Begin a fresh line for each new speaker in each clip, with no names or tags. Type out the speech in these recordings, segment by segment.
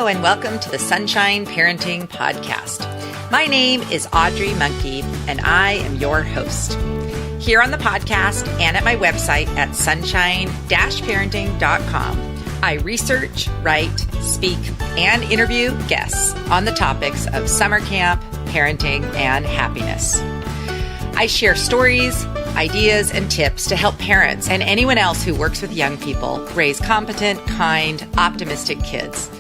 and welcome to the Sunshine Parenting Podcast. My name is Audrey Monkey, and I am your host. Here on the podcast and at my website at sunshine-parenting.com, I research, write, speak, and interview guests on the topics of summer camp, parenting, and happiness. I share stories, ideas, and tips to help parents and anyone else who works with young people raise competent, kind, optimistic kids.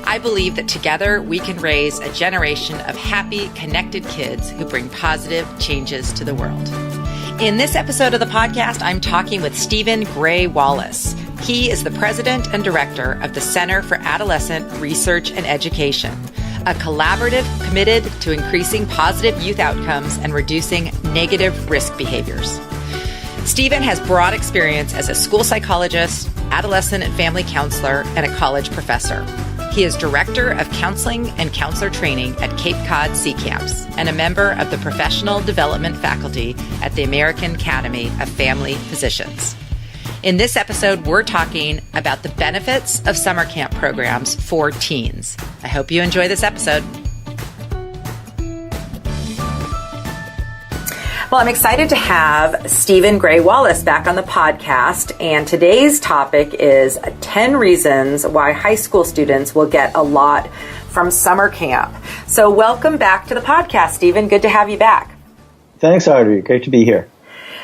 I believe that together we can raise a generation of happy, connected kids who bring positive changes to the world. In this episode of the podcast, I'm talking with Stephen Gray Wallace. He is the president and director of the Center for Adolescent Research and Education, a collaborative committed to increasing positive youth outcomes and reducing negative risk behaviors. Stephen has broad experience as a school psychologist, adolescent and family counselor, and a college professor. He is director of counseling and counselor training at Cape Cod Sea Camps and a member of the professional development faculty at the American Academy of Family Physicians. In this episode, we're talking about the benefits of summer camp programs for teens. I hope you enjoy this episode. Well, I'm excited to have Stephen Gray Wallace back on the podcast, and today's topic is 10 reasons why high school students will get a lot from summer camp. So welcome back to the podcast, Stephen. Good to have you back.
Thanks, Audrey. Great to be here.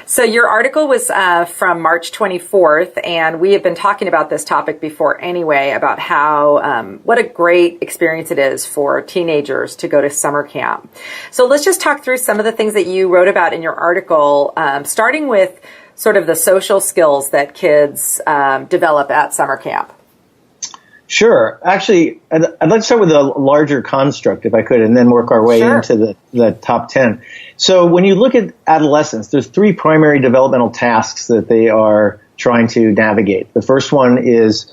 So your article was from March 24th, and we have been talking about this topic before anyway, about how what a great experience it is for teenagers to go to summer camp. So let's just talk through some of the things that you wrote about in your article, starting with sort of the social skills that kids develop at summer camp.
Sure. Actually, I'd like to start with a larger construct, if I could, and then work our way into the top 10. So when you look at adolescents, there's three primary developmental tasks that they are trying to navigate. The first one is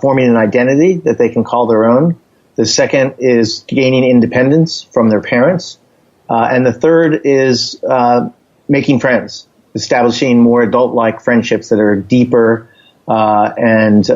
forming an identity that they can call their own. The second is gaining independence from their parents. And the third is making friends, establishing more adult-like friendships that are deeper and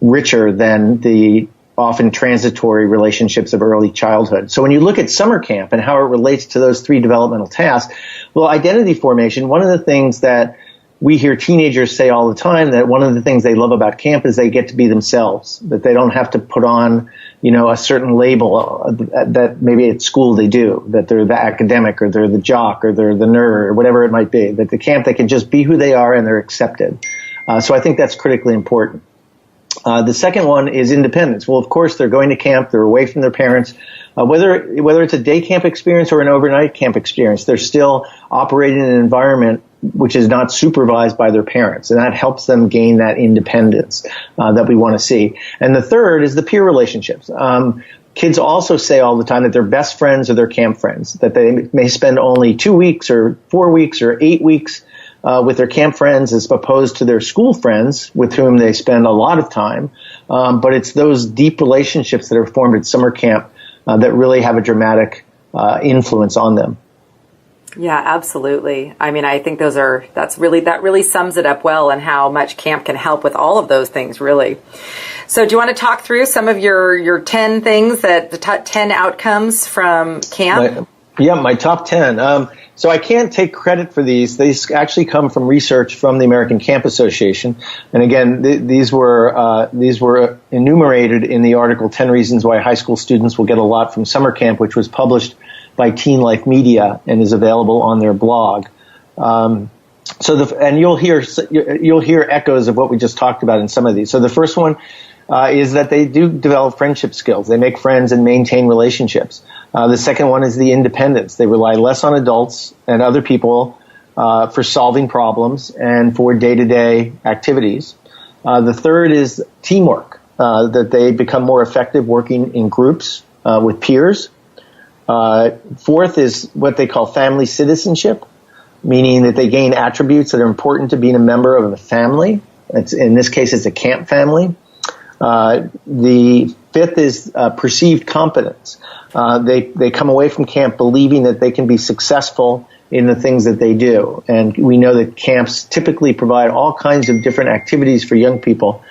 richer than the often transitory relationships of early childhood. So when you look at summer camp and how it relates to those three developmental tasks, well, identity formation, one of the things that we hear teenagers say all the time, that one of the things they love about camp is they get to be themselves, that they don't have to put on, a certain label that maybe at school they do, that they're the academic or they're the jock or they're the nerd or whatever it might be, that the camp they can just be who they are and they're accepted. So I think that's critically important. The second one is independence. Well, of course, they're going to camp. They're away from their parents. Whether it's a day camp experience or an overnight camp experience, they're still operating in an environment which is not supervised by their parents. And that helps them gain that independence that we want to see. And the third is the peer relationships. Kids also say all the time that their best friends are their camp friends, that they may spend only 2 weeks or 4 weeks or 8 weeks with their camp friends as opposed to their school friends with whom they spend a lot of time. But it's those deep relationships that are formed at summer camp that really have a dramatic influence on them.
Yeah, absolutely. I mean, I think that really sums it up well, and how much camp can help with all of those things, really. So do you want to talk through some of your 10 things, the top 10 outcomes from camp?
My top 10. So I can't take credit for these. These actually come from research from the American Camp Association. And again, these were enumerated in the article 10 Reasons Why High School Students Will Get a Lot from Summer Camp, which was published by Teen Life Media and is available on their blog. And you'll hear echoes of what we just talked about in some of these. So the first one is that they do develop friendship skills. They make friends and maintain relationships. The second one is the independence. They rely less on adults and other people for solving problems and for day-to-day activities. The third is teamwork, that they become more effective working in groups with peers. Fourth is what they call family citizenship, meaning that they gain attributes that are important to being a member of a family. In this case, it's a camp family. The fifth is perceived competence. They come away from camp believing that they can be successful in the things that they do. And we know that camps typically provide all kinds of different activities for young people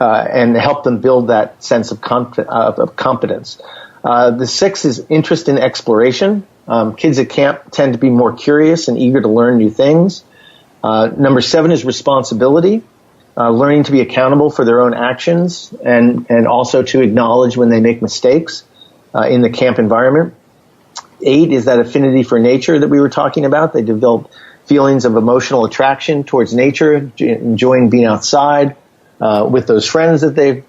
and help them build that sense of competence. The 6 is interest in exploration. Kids at camp tend to be more curious and eager to learn new things. Number 7 is responsibility, learning to be accountable for their own actions and also to acknowledge when they make mistakes in the camp environment. 8 is that affinity for nature that we were talking about. They develop feelings of emotional attraction towards nature, enjoying being outside with those friends that they've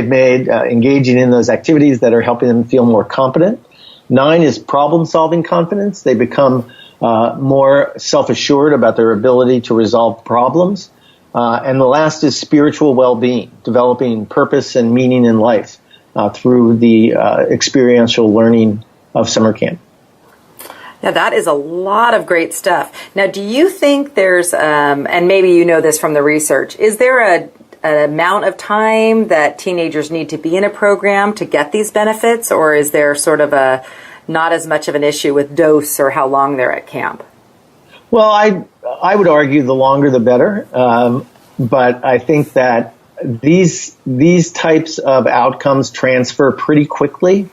made, engaging in those activities that are helping them feel more competent. 9 is problem-solving confidence. They become more self-assured about their ability to resolve problems. And the last is spiritual well-being, developing purpose and meaning in life through the experiential learning of summer camp.
Now, that is a lot of great stuff. Now, do you think there's, and maybe you know this from the research, is there an amount of time that teenagers need to be in a program to get these benefits, or is there sort of a not as much of an issue with dose or how long they're at camp?
Well, I would argue the longer the better, but I think that these types of outcomes transfer pretty quickly.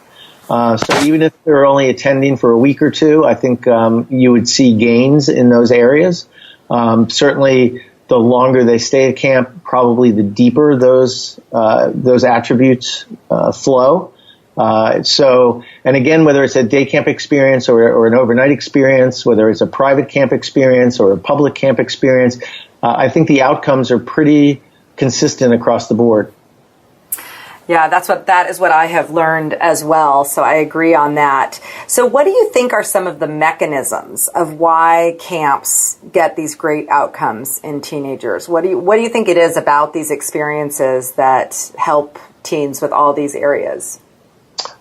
So even if they're only attending for a week or two, I think you would see gains in those areas. Certainly, the longer they stay at camp, probably the deeper those attributes flow. And again, whether it's a day camp experience or an overnight experience, whether it's a private camp experience or a public camp experience, I think the outcomes are pretty consistent across the board.
Yeah, that is what I have learned as well. So I agree on that. So what do you think are some of the mechanisms of why camps get these great outcomes in teenagers? What do you think it is about these experiences that help teens with all these areas?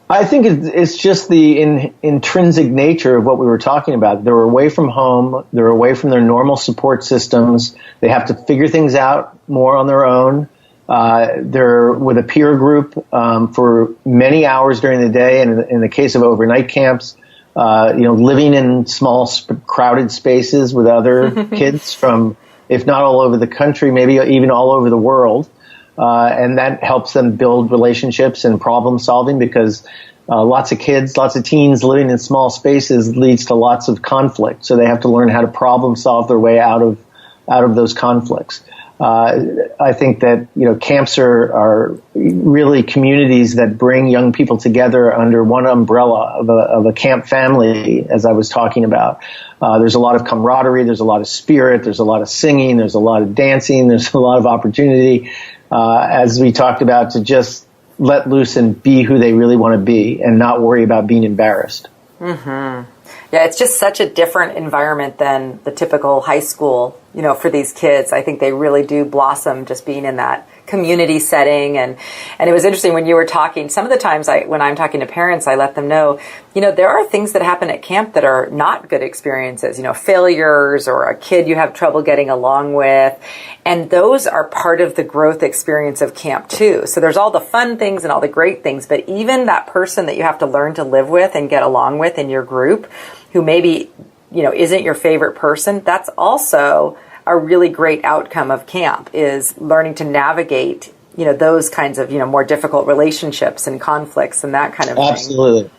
I think it's just the intrinsic nature of what we were talking about. They're away from home. They're away from their normal support systems. They have to figure things out more on their own. They're with a peer group for many hours during the day, and in the case of overnight camps, living in small, crowded spaces with other kids from, if not all over the country, maybe even all over the world. And that helps them build relationships and problem solving because lots of kids, lots of teens living in small spaces leads to lots of conflict. So they have to learn how to problem solve their way out of those conflicts. I think that, camps are really communities that bring young people together under one umbrella of a camp family, as I was talking about. There's a lot of camaraderie. There's a lot of spirit. There's a lot of singing. There's a lot of dancing. There's a lot of opportunity, as we talked about, to just let loose and be who they really want to be and not worry about being embarrassed. Mm-hmm.
Yeah, it's just such a different environment than the typical high school, for these kids. I think they really do blossom just being in that community setting. And it was interesting when you were talking, some of the times when I'm talking to parents, I let them know, there are things that happen at camp that are not good experiences, failures or a kid you have trouble getting along with. And those are part of the growth experience of camp too. So there's all the fun things and all the great things, but even that person that you have to learn to live with and get along with in your group, who maybe, isn't your favorite person, that's also a really great outcome of camp, is learning to navigate, those kinds of, more difficult relationships and conflicts and that kind of thing.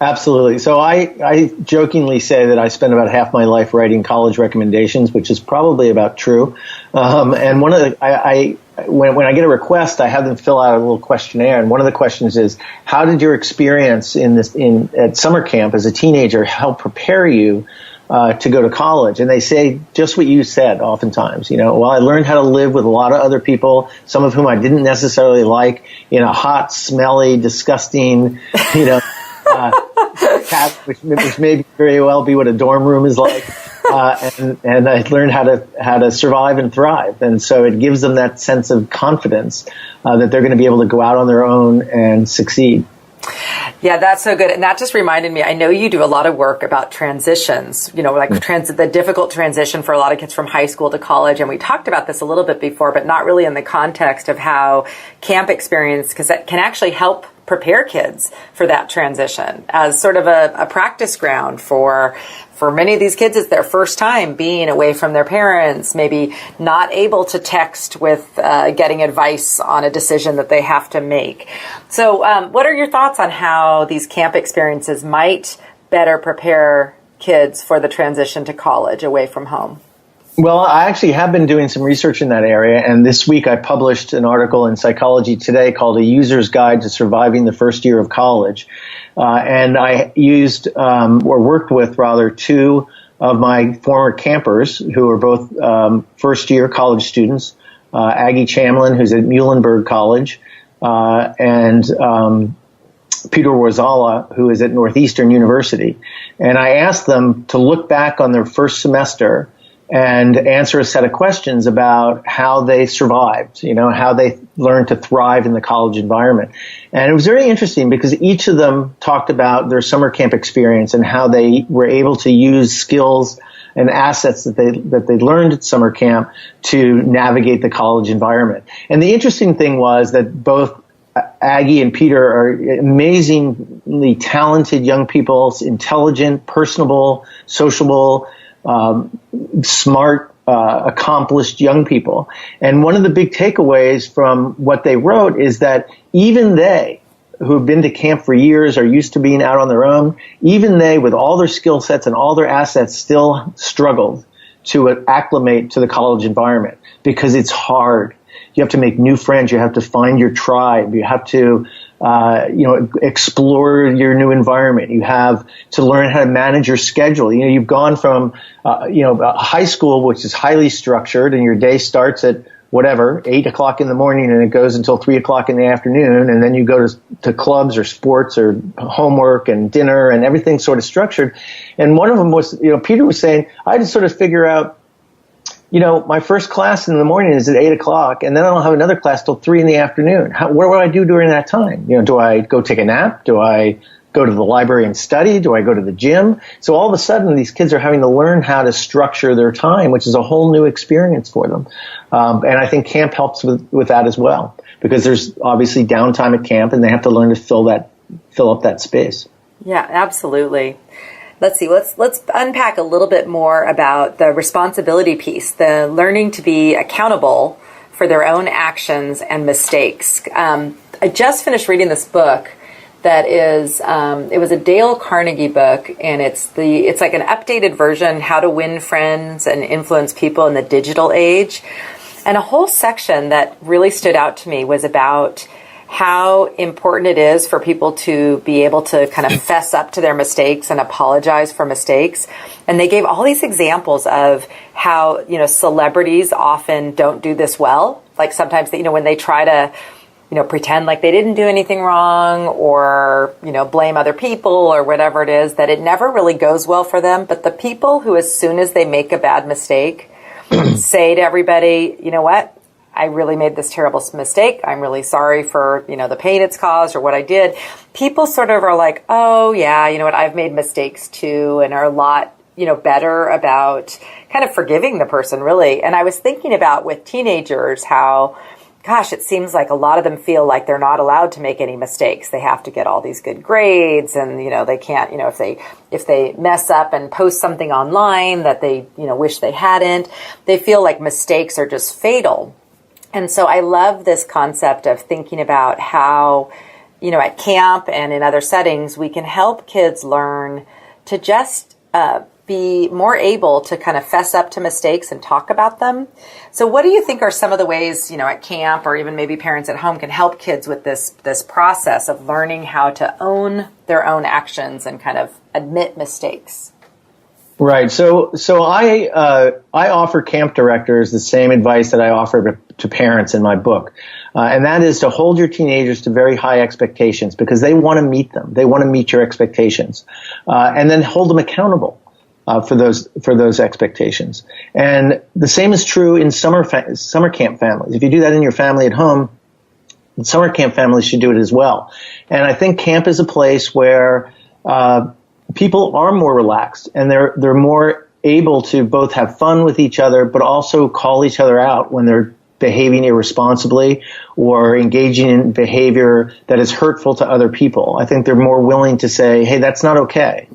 Absolutely. So I jokingly say that I spend about half my life writing college recommendations, which is probably about true. And one of the, when I get a request, I have them fill out a little questionnaire. And one of the questions is, how did your experience at summer camp as a teenager help prepare you to go to college? And they say just what you said oftentimes, well, I learned how to live with a lot of other people, some of whom I didn't necessarily like, in a hot, smelly, disgusting, which may very well be what a dorm room is like. And I learned how to survive and thrive. And so it gives them that sense of confidence that they're going to be able to go out on their own and succeed. Yeah, that's so good. And that just reminded me, I know you do a lot of work about transitions, the difficult transition for a lot of kids from high school to college. And we talked about this a little bit before, but not really in the context of how camp experience, because that can actually help prepare kids for that transition as sort of a practice ground for many of these kids. It's their first time being away from their parents, maybe not able to text with getting advice on a decision that they have to make. So what are your thoughts on how these camp experiences might better prepare kids for the transition to college away from home?
Well, I actually have been doing some research in that area, and this week I published an article in Psychology Today called A User's Guide to Surviving the First Year of College. And I used, or worked with rather, two of my former campers who are both first-year college students, Aggie Chamlin, who's at Muhlenberg College, and Peter Warzala, who is at Northeastern University. And I asked them to look back on their first semester and answer a set of questions about how they survived, how they learned to thrive in the college environment. And it was very interesting because each of them talked about their summer camp experience and how they were able to use skills and assets that they learned at summer camp to navigate the college environment. And the interesting thing was that both Aggie and Peter are amazingly talented young people, intelligent, personable, sociable, smart, accomplished young people. And one of the big takeaways from what they wrote is that even they, who have been to camp for years, are used to being out on their own, even they, with all their skill sets and all their assets, still struggled to acclimate to the college environment because it's hard. You have to make new friends. You have to find your tribe. You have to explore your new environment. You have to learn how to manage your schedule. You've gone from, high school, which is highly structured, and your day starts at 8 o'clock in the morning, and it goes until 3 o'clock in the afternoon, and then you go to clubs or sports or homework and dinner, and everything's sort of structured. And one of them was, Peter was saying, I had to sort of figure out, my first class in the morning is at 8 o'clock, and then I don't have another class till 3 in the afternoon. What do I do during that time? Do I go take a nap? Do I go to the library and study? Do I go to the gym? So all of a sudden, these kids are having to learn how to structure their time, which is a whole new experience for them. And I think camp helps with that as well, because there's obviously downtime at camp, and they have to learn to fill up that space.
Yeah, absolutely. Let's see. Let's unpack a little bit more about the responsibility piece, the learning to be accountable for their own actions and mistakes. I just finished reading this book that is, it was a Dale Carnegie book, and it's like an updated version, How to Win Friends and Influence People in the Digital Age. And a whole section that really stood out to me was about how important it is for people to be able to kind of fess up to their mistakes and apologize for mistakes. And they gave all these examples of how, celebrities often don't do this well. Like sometimes, when they try to, pretend like they didn't do anything wrong or, blame other people or whatever it is, that it never really goes well for them. But the people who, as soon as they make a bad mistake, say to everybody, you know what? I really made this terrible mistake. I'm really sorry for, the pain it's caused or what I did. People sort of are like, oh yeah, you know what? I've made mistakes too, and are a lot, better about kind of forgiving the person, really. And I was thinking about with teenagers how, gosh, it seems like a lot of them feel like they're not allowed to make any mistakes. They have to get all these good grades, and, they can't, if they mess up and post something online that they, wish they hadn't, they feel like mistakes are just fatal. And so I love this concept of thinking about how, at camp and in other settings, we can help kids learn to just be more able to kind of fess up to mistakes and talk about them. So what do you think are some of the ways, at camp or even maybe parents at home can help kids with this process of learning how to own their own actions and kind of admit mistakes?
Right. So I offer camp directors the same advice that I offer to parents in my book. And that is to hold your teenagers to very high expectations because they want to meet them. They want to meet your expectations. And then hold them accountable for those expectations. And the same is true in summer camp families. If you do that in your family at home, summer camp families should do it as well. And I think camp is a place where people are more relaxed and they're more able to both have fun with each other, but also call each other out when they're behaving irresponsibly or engaging in behavior that is hurtful to other people. I think they're more willing to say, hey, that's not okay.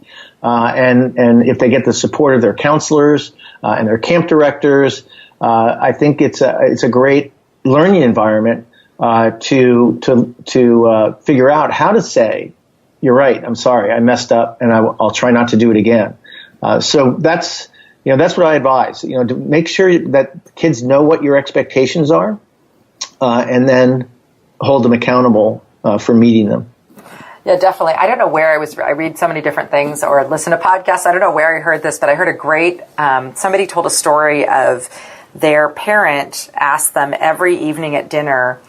And if they get the support of their counselors and their camp directors, I think it's a great learning environment to figure out how to say, you're right, I'm sorry, I messed up, and I'll try not to do it again. So that's what I advise. To make sure that kids know what your expectations are, and then hold them accountable for meeting them.
Yeah, definitely. I don't know where I read so many different things or listen to podcasts. I don't know where I heard this, but I heard a great, somebody told a story of their parent asked them every evening at dinner,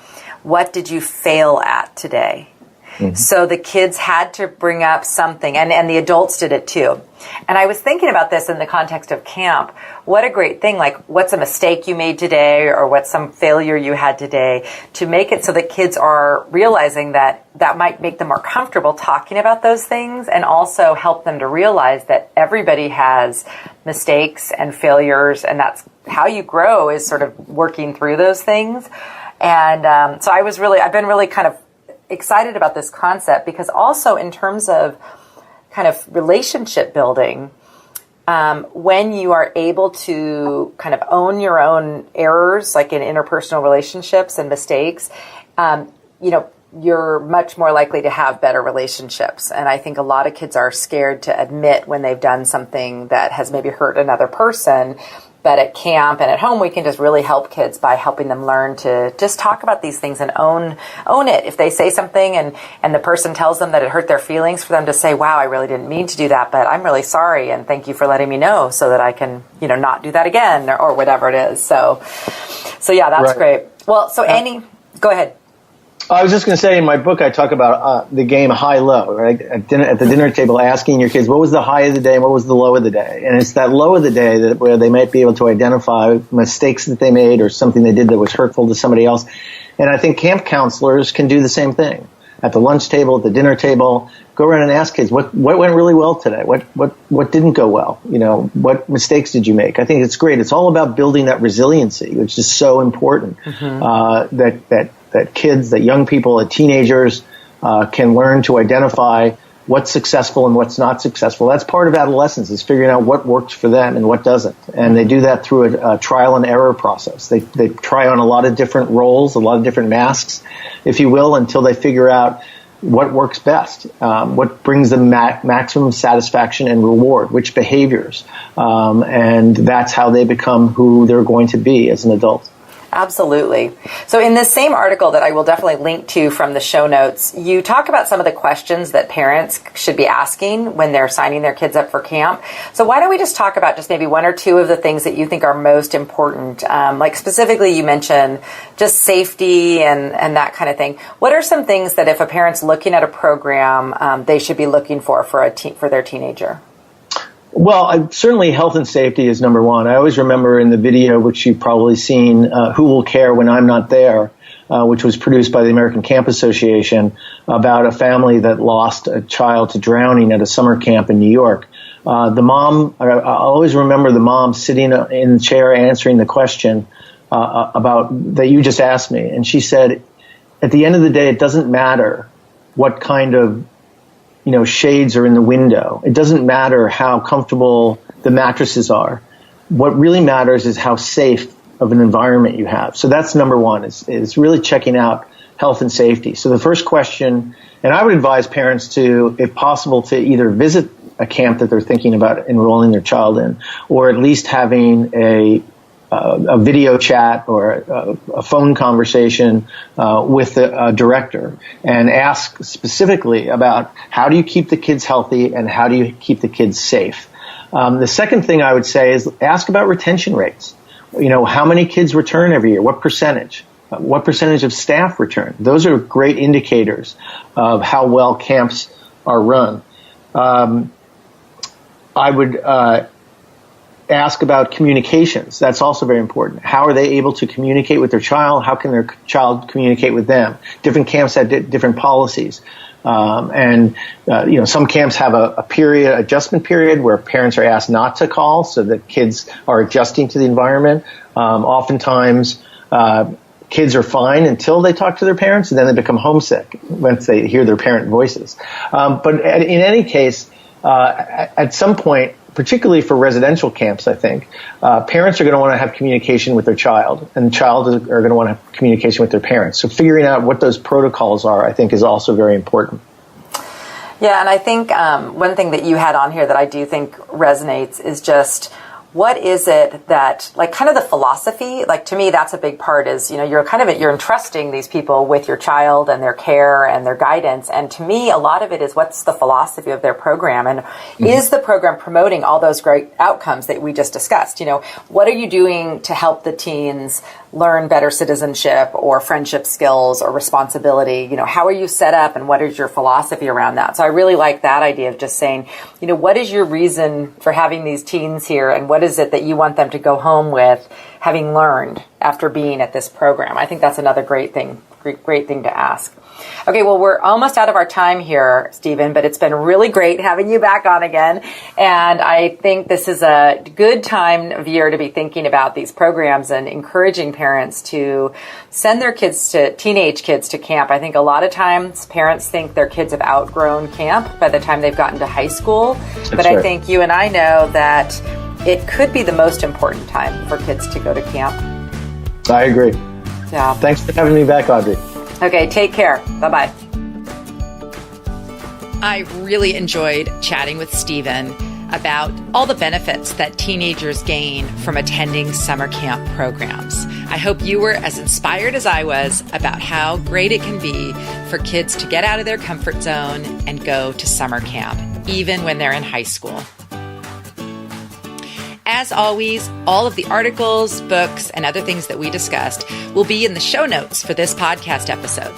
what did you fail at today? Mm-hmm. So the kids had to bring up something, and the adults did it too. And I was thinking about this in the context of camp. What a great thing, like what's a mistake you made today or what's some failure you had today, to make it so that kids are realizing that might make them more comfortable talking about those things, and also help them to realize that everybody has mistakes and failures, and that's how you grow, is sort of working through those things. And so I've been really kind of excited about this concept, because also in terms of kind of relationship building, when you are able to kind of own your own errors, like in interpersonal relationships and mistakes, you're much more likely to have better relationships. And I think a lot of kids are scared to admit when they've done something that has maybe hurt another person. But at camp and at home, we can just really help kids by helping them learn to just talk about these things and own it. If they say something and the person tells them that it hurt their feelings, for them to say, wow, I really didn't mean to do that, but I'm really sorry, and thank you for letting me know so that I can, not do that again, or whatever it is. So yeah, that's right. Great. Well, so Annie, go ahead.
I was just going to say, in my book, I talk about the game high-low, right? At the dinner table, asking your kids, what was the high of the day and what was the low of the day? And it's that low of the day where they might be able to identify mistakes that they made or something they did that was hurtful to somebody else. And I think camp counselors can do the same thing. At the lunch table, at the dinner table, go around and ask kids, what went really well today? What didn't go well? What mistakes did you make? I think it's great. It's all about building that resiliency, which is so important. Mm-hmm. That kids, that young people, that teenagers can learn to identify what's successful and what's not successful. That's part of adolescence, is figuring out what works for them and what doesn't. And they do that through a trial and error process. They try on a lot of different roles, a lot of different masks, if you will, until they figure out what works best, what brings them maximum satisfaction and reward, which behaviors. And that's how they become who they're going to be as an adult.
Absolutely. So in this same article that I will definitely link to from the show notes, you talk about some of the questions that parents should be asking when they're signing their kids up for camp. So why don't we just talk about just maybe one or two of the things that you think are most important? Like specifically, you mentioned just safety and that kind of thing. What are some things that if a parent's looking at a program, they should be looking for their teenager?
Well, certainly health and safety is number one. I always remember in the video, which you've probably seen, Who Will Care When I'm Not There, which was produced by the American Camp Association, about a family that lost a child to drowning at a summer camp in New York. The mom, I always remember the mom sitting in the chair answering the question about that you just asked me. And she said, at the end of the day, it doesn't matter what kind of shades are in the window. It doesn't matter how comfortable the mattresses are. What really matters is how safe of an environment you have. So that's number one, is really checking out health and safety. So the first question, and I would advise parents to, if possible, to either visit a camp that they're thinking about enrolling their child in, or at least having a video chat or a phone conversation with the director, and ask specifically about how do you keep the kids healthy and how do you keep the kids safe. The second thing I would say is ask about retention rates. How many kids return every year? What percentage? What percentage of staff return? Those are great indicators of how well camps are run. I would ask about communications. That's also very important. How are they able to communicate with their child? How can their child communicate with them? Different camps have different policies. Some camps have a adjustment period where parents are asked not to call so that kids are adjusting to the environment. Oftentimes, kids are fine until they talk to their parents, and then they become homesick once they hear their parent voices. But in any case, at some point, particularly for residential camps, I think, parents are going to want to have communication with their child, and child are going to want to have communication with their parents. So figuring out what those protocols are, I think, is also very important.
Yeah, and I think one thing that you had on here that I do think resonates is just, what is it that, like, kind of the philosophy, like, to me, that's a big part is, you're entrusting these people with your child and their care and their guidance. And to me, a lot of it is, what's the philosophy of their program? And is the program promoting all those great outcomes that we just discussed? What are you doing to help the teens learn better citizenship or friendship skills or responsibility? How are you set up, and what is your philosophy around that? So I really like that idea of just saying, what is your reason for having these teens here, and what is it that you want them to go home with having learned after being at this program? I think that's another great thing to ask. Okay, well, we're almost out of our time here, Stephen, but it's been really great having you back on again. And I think this is a good time of year to be thinking about these programs and encouraging parents to send their teenage kids to camp. I think a lot of times parents think their kids have outgrown camp by the time they've gotten to high school. But right. I think you and I know that it could be the most important time for kids to go to camp.
I agree.
Yeah.
Thanks for having me back, Audrey.
Okay, take care. Bye-bye.
I really enjoyed chatting with Stephen about all the benefits that teenagers gain from attending summer camp programs. I hope you were as inspired as I was about how great it can be for kids to get out of their comfort zone and go to summer camp, even when they're in high school. As always, all of the articles, books, and other things that we discussed will be in the show notes for this podcast episode.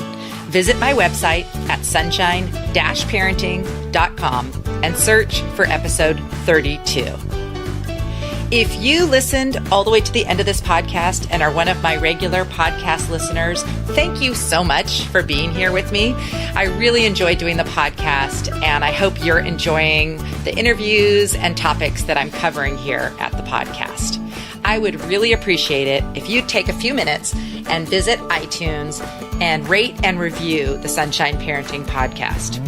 Visit my website at sunshine-parenting.com and search for episode 32. If you listened all the way to the end of this podcast and are one of my regular podcast listeners, thank you so much for being here with me. I really enjoy doing the podcast, and I hope you're enjoying the interviews and topics that I'm covering here at the podcast. I would really appreciate it if you'd take a few minutes and visit iTunes and rate and review the Sunshine Parenting Podcast.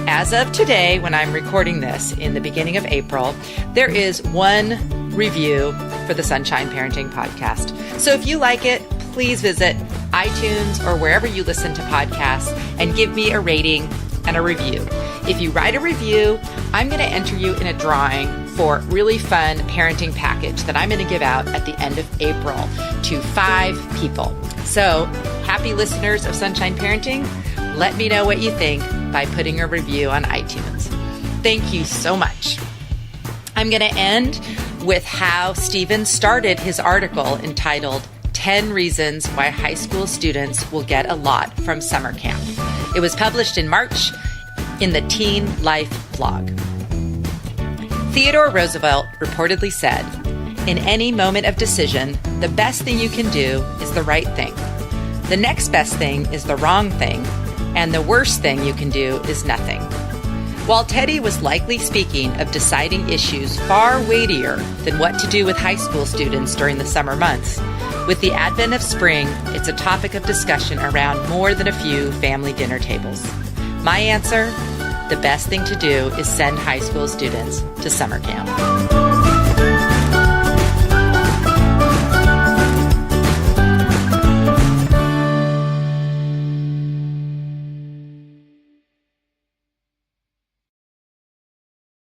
As of today, when I'm recording this in the beginning of April, there is one review for the Sunshine Parenting Podcast. So if you like it, please visit iTunes or wherever you listen to podcasts and give me a rating and a review. If you write a review, I'm going to enter you in a drawing for a really fun parenting package that I'm going to give out at the end of April to 5 people. So happy listeners of Sunshine Parenting, let me know what you think by putting a review on iTunes. Thank you so much. I'm going to end with how Stephen started his article entitled 10 Reasons Why High School Students Will Get a Lot from Summer Camp. It was published in March in the Teen Life blog. Theodore Roosevelt reportedly said, "In any moment of decision, the best thing you can do is the right thing. The next best thing is the wrong thing, and the worst thing you can do is nothing." While Teddy was likely speaking of deciding issues far weightier than what to do with high school students during the summer months, with the advent of spring, it's a topic of discussion around more than a few family dinner tables. My answer? The best thing to do is send high school students to summer camp.